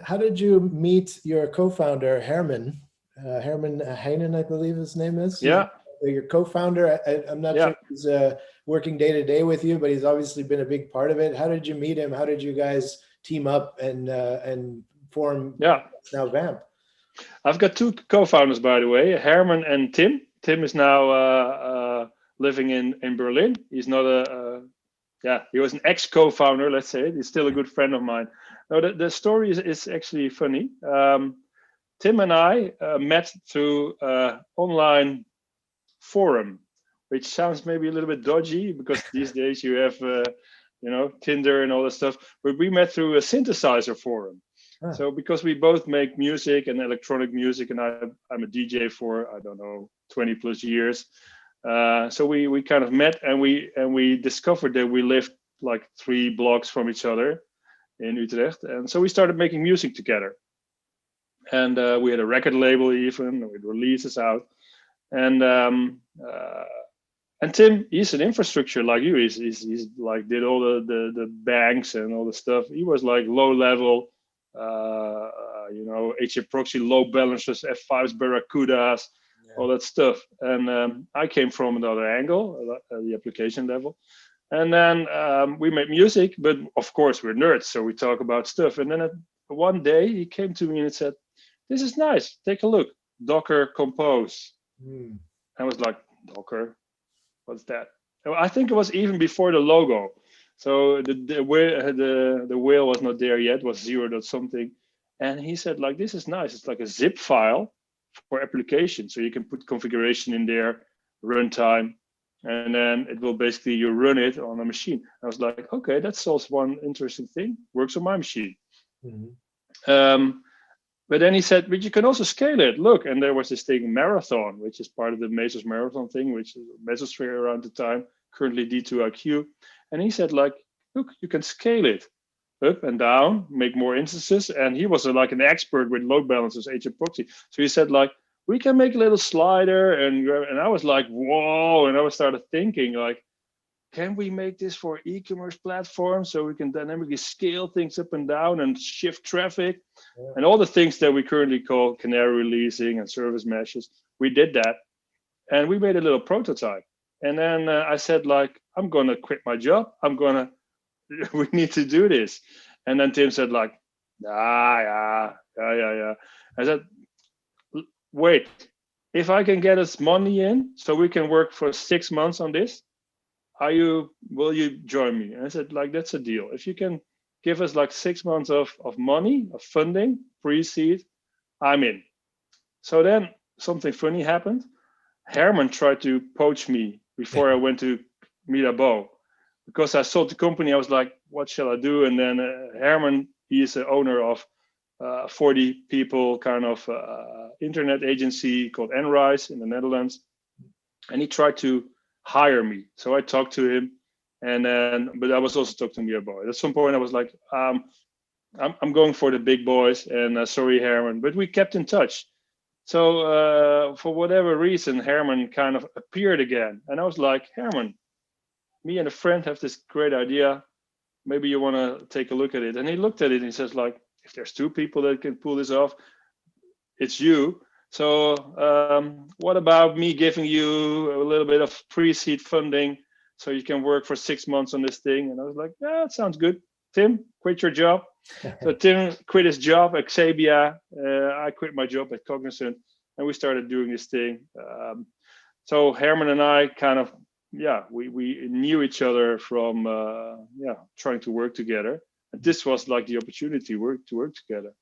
how did you meet your co-founder, Herman? Herman Heinen, I believe his name is. Yeah. Your co-founder. I'm not sure if he's working day to day with you, but he's obviously been a big part of it. How did you meet him? How did you guys team up and form now Vamp? I've got two co-founders, by the way, Herman and Tim. Tim is now living in Berlin. He's not he was an ex-co-founder, let's say. He's still a good friend of mine. No, the story is actually funny. Tim and I met through online forum, which sounds maybe a little bit dodgy because these days you have, Tinder and all that stuff. But we met through a synthesizer forum. So because we both make music and electronic music, and I'm a DJ for, I don't know, 20 plus years. So we kind of met, and we discovered that we lived like 3 blocks from each other in Utrecht. And so we started making music together. And we had a record label even, with releases out. And Tim, he's an infrastructure like you. He's like did all the banks and all the stuff. He was like low level, HA proxy, load balancers, F5s, Barracudas, all that stuff. And I came from another angle, the application level. And then we made music, but of course we're nerds, so we talk about stuff. And then one day he came to me and said, "This is nice. Take a look. Docker Compose." I was like, Docker, what's that? I think it was even before the logo. So the whale was not there yet, was 0. something. And he said, like, this is nice. It's like a zip file for application. So you can put configuration in there, runtime, and then it will basically, you run it on a machine. I was like, okay, that solves one interesting thing. Works on my machine. But then he said, but you can also scale it. Look, and there was this thing, Marathon, which is part of the Mesos Marathon thing, which is Mesosphere around the time, currently D2IQ. And he said, like, look, you can scale it up and down, make more instances. And he was like an expert with load balancers, HA proxy. So he said, like, we can make a little slider. And I was like, whoa. And I started thinking, like, can we make this for e-commerce platforms so we can dynamically scale things up and down and shift traffic and all the things that we currently call canary releasing and service meshes? We did that, and we made a little prototype. And then I said, like, I'm gonna quit my job. We need to do this. And then Tim said, like, yeah. I said, wait, if I can get us money in so we can work for 6 months on this, will you join me? And I said, like, that's a deal. If you can give us like 6 months of money, of funding, pre-seed, I'm in. So then something funny happened. Herman tried to poach me before I went to Mirabeau. Because I sold the company, I was like, what shall I do? And then Herman, he is the owner of 40 people kind of internet agency called Enrise in the Netherlands. And he tried to hire me. So I talked to him, but I was also talking to Mirabeau. At some point I was like, I'm going for the big boys, and sorry, Herman, but we kept in touch. So for whatever reason, Herman kind of appeared again. And I was like, Herman, me and a friend have this great idea. Maybe you want to take a look at it. And he looked at it and he says, like, if there's 2 people that can pull this off, it's you. So what about me giving you a little bit of pre-seed funding so you can work for 6 months on this thing? And I was like, yeah, that sounds good. Tim, quit your job. So Tim quit his job at Xebia. I quit my job at Cognizant, and we started doing this thing. So Herman and I kind of, we knew each other from trying to work together. And this was like the opportunity to work together.